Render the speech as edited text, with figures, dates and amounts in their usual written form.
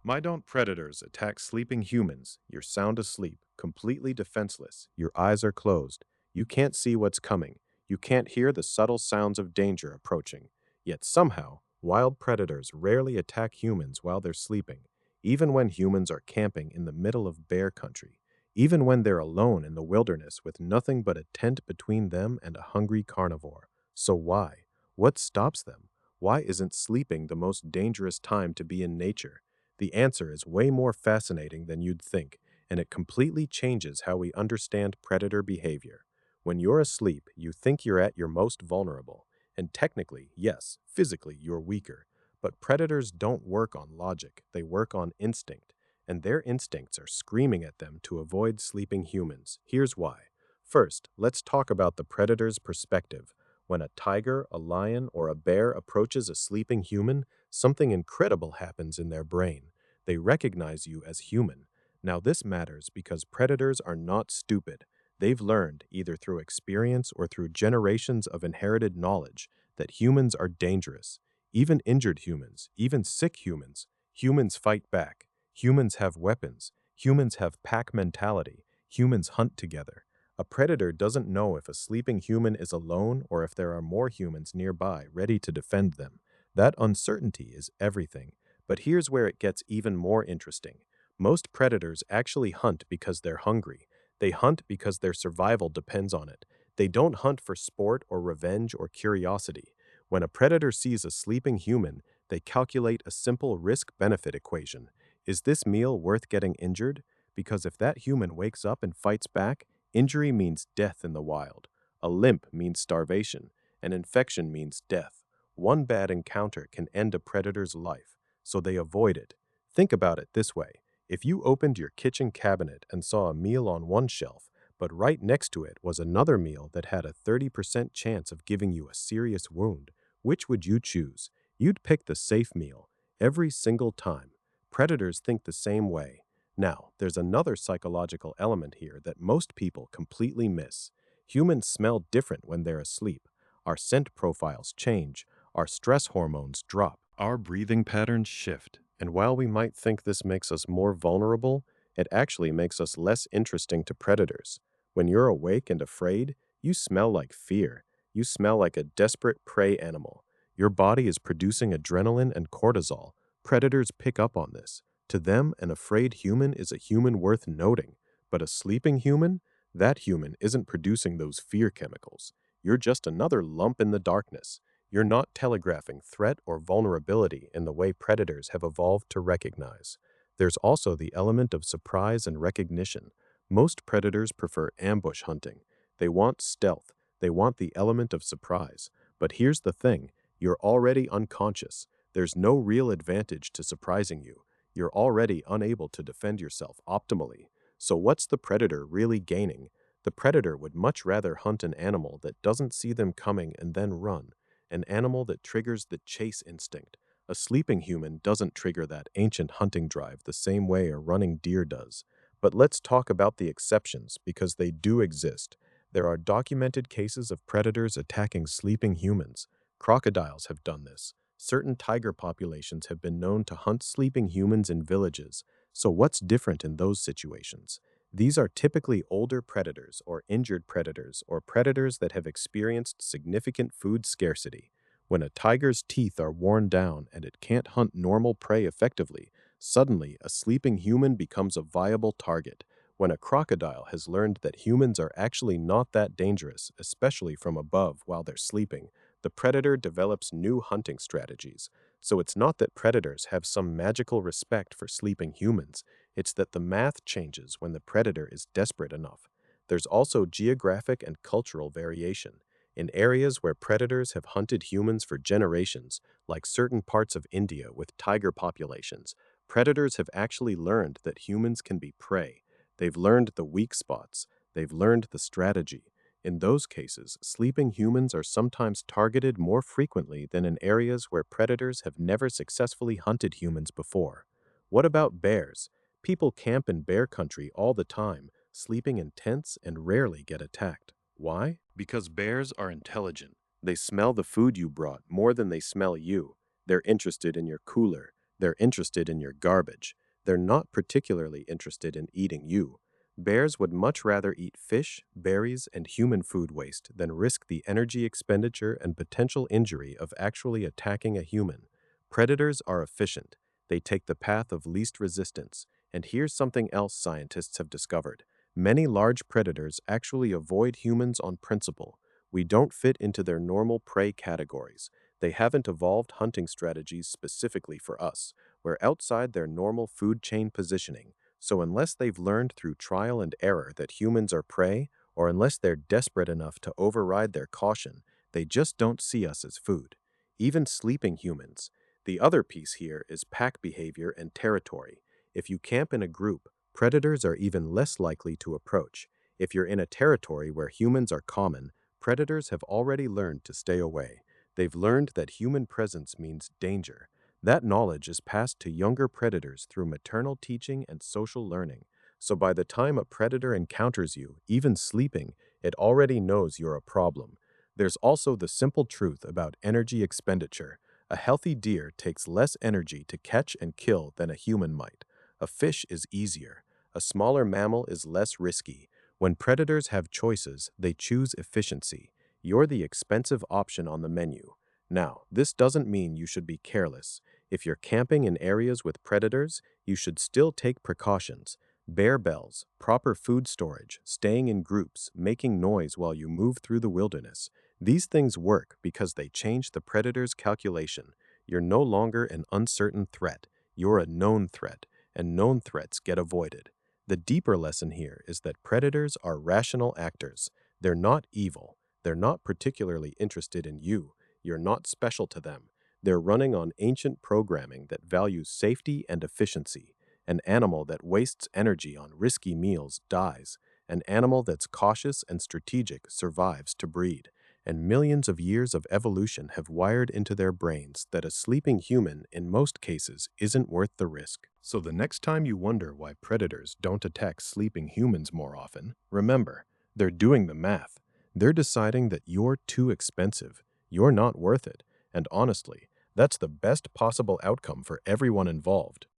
Why don't predators attack sleeping humans? You're sound asleep, completely defenseless. Your eyes are closed. You can't see what's coming. You can't hear the subtle sounds of danger approaching. Yet somehow, wild predators rarely attack humans while they're sleeping, even when humans are camping in the middle of bear country, even when they're alone in the wilderness with nothing but a tent between them and a hungry carnivore. So why? What stops them? Why isn't sleeping the most dangerous time to be in nature? The answer is way more fascinating than you'd think, and it completely changes how we understand predator behavior. When you're asleep, you think you're at your most vulnerable, and technically, yes, physically, you're weaker. But predators don't work on logic, they work on instinct, and their instincts are screaming at them to avoid sleeping humans. Here's why. First, let's talk about the predator's perspective. When a tiger, a lion, or a bear approaches a sleeping human, something incredible happens in their brain. They recognize you as human. Now, this matters because predators are not stupid. They've learned, either through experience or through generations of inherited knowledge, that humans are dangerous. Even injured humans, even sick humans. Humans fight back. Humans have weapons. Humans have pack mentality. Humans hunt together. A predator doesn't know if a sleeping human is alone or if there are more humans nearby ready to defend them. That uncertainty is everything. But here's where it gets even more interesting. Most predators actually hunt because they're hungry. They hunt because their survival depends on it. They don't hunt for sport or revenge or curiosity. When a predator sees a sleeping human, they calculate a simple risk-benefit equation. Is this meal worth getting injured? Because if that human wakes up and fights back, injury means death in the wild. A limp means starvation. An infection means death. One bad encounter can end a predator's life, so they avoid it. Think about it this way. If you opened your kitchen cabinet and saw a meal on one shelf, but right next to it was another meal that had a 30% chance of giving you a serious wound, which would you choose? You'd pick the safe meal every single time. Predators think the same way. Now, there's another psychological element here that most people completely miss. Humans smell different when they're asleep. Our scent profiles change. Our stress hormones drop. Our breathing patterns shift. And while we might think this makes us more vulnerable, it actually makes us less interesting to predators. When you're awake and afraid, you smell like fear. You smell like a desperate prey animal. Your body is producing adrenaline and cortisol. Predators pick up on this. To them, an afraid human is a human worth noting. But a sleeping human? That human isn't producing those fear chemicals. You're just another lump in the darkness. You're not telegraphing threat or vulnerability in the way predators have evolved to recognize. There's also the element of surprise and recognition. Most predators prefer ambush hunting. They want stealth. They want the element of surprise. But here's the thing. You're already unconscious. There's no real advantage to surprising you. You're already unable to defend yourself optimally. So what's the predator really gaining? The predator would much rather hunt an animal that doesn't see them coming and then run, an animal that triggers the chase instinct. A sleeping human doesn't trigger that ancient hunting drive the same way a running deer does. But let's talk about the exceptions, because they do exist. There are documented cases of predators attacking sleeping humans. Crocodiles have done this. Certain tiger populations have been known to hunt sleeping humans in villages. So what's different in those situations? These are typically older predators or injured predators or predators that have experienced significant food scarcity. When a tiger's teeth are worn down and it can't hunt normal prey effectively, suddenly a sleeping human becomes a viable target. When a crocodile has learned that humans are actually not that dangerous, especially from above while they're sleeping, the predator develops new hunting strategies. So it's not that predators have some magical respect for sleeping humans. It's that the math changes when the predator is desperate enough. There's also geographic and cultural variation. In areas where predators have hunted humans for generations, like certain parts of India with tiger populations, predators have actually learned that humans can be prey. They've learned the weak spots. They've learned the strategy. In those cases, sleeping humans are sometimes targeted more frequently than in areas where predators have never successfully hunted humans before. What about bears? People camp in bear country all the time, sleeping in tents and rarely get attacked. Why? Because bears are intelligent. They smell the food you brought more than they smell you. They're interested in your cooler. They're interested in your garbage. They're not particularly interested in eating you. Bears would much rather eat fish, berries, and human food waste than risk the energy expenditure and potential injury of actually attacking a human. Predators are efficient. They take the path of least resistance. And here's something else scientists have discovered. Many large predators actually avoid humans on principle. We don't fit into their normal prey categories. They haven't evolved hunting strategies specifically for us. We're outside their normal food chain positioning. So unless they've learned through trial and error that humans are prey, or unless they're desperate enough to override their caution, they just don't see us as food. Even sleeping humans. The other piece here is pack behavior and territory. If you camp in a group, predators are even less likely to approach. If you're in a territory where humans are common, predators have already learned to stay away. They've learned that human presence means danger. That knowledge is passed to younger predators through maternal teaching and social learning. So by the time a predator encounters you, even sleeping, it already knows you're a problem. There's also the simple truth about energy expenditure. A healthy deer takes less energy to catch and kill than a human might. A fish is easier. A smaller mammal is less risky. When predators have choices, they choose efficiency. You're the expensive option on the menu. Now, this doesn't mean you should be careless. If you're camping in areas with predators, you should still take precautions. Bear bells, proper food storage, staying in groups, making noise while you move through the wilderness. These things work because they change the predator's calculation. You're no longer an uncertain threat. You're a known threat, and known threats get avoided. The deeper lesson here is that predators are rational actors. They're not evil. They're not particularly interested in you. You're not special to them. They're running on ancient programming that values safety and efficiency. An animal that wastes energy on risky meals dies. An animal that's cautious and strategic survives to breed. And millions of years of evolution have wired into their brains that a sleeping human, in most cases, isn't worth the risk. So the next time you wonder why predators don't attack sleeping humans more often, remember, they're doing the math. They're deciding that you're too expensive. You're not worth it. And honestly, that's the best possible outcome for everyone involved.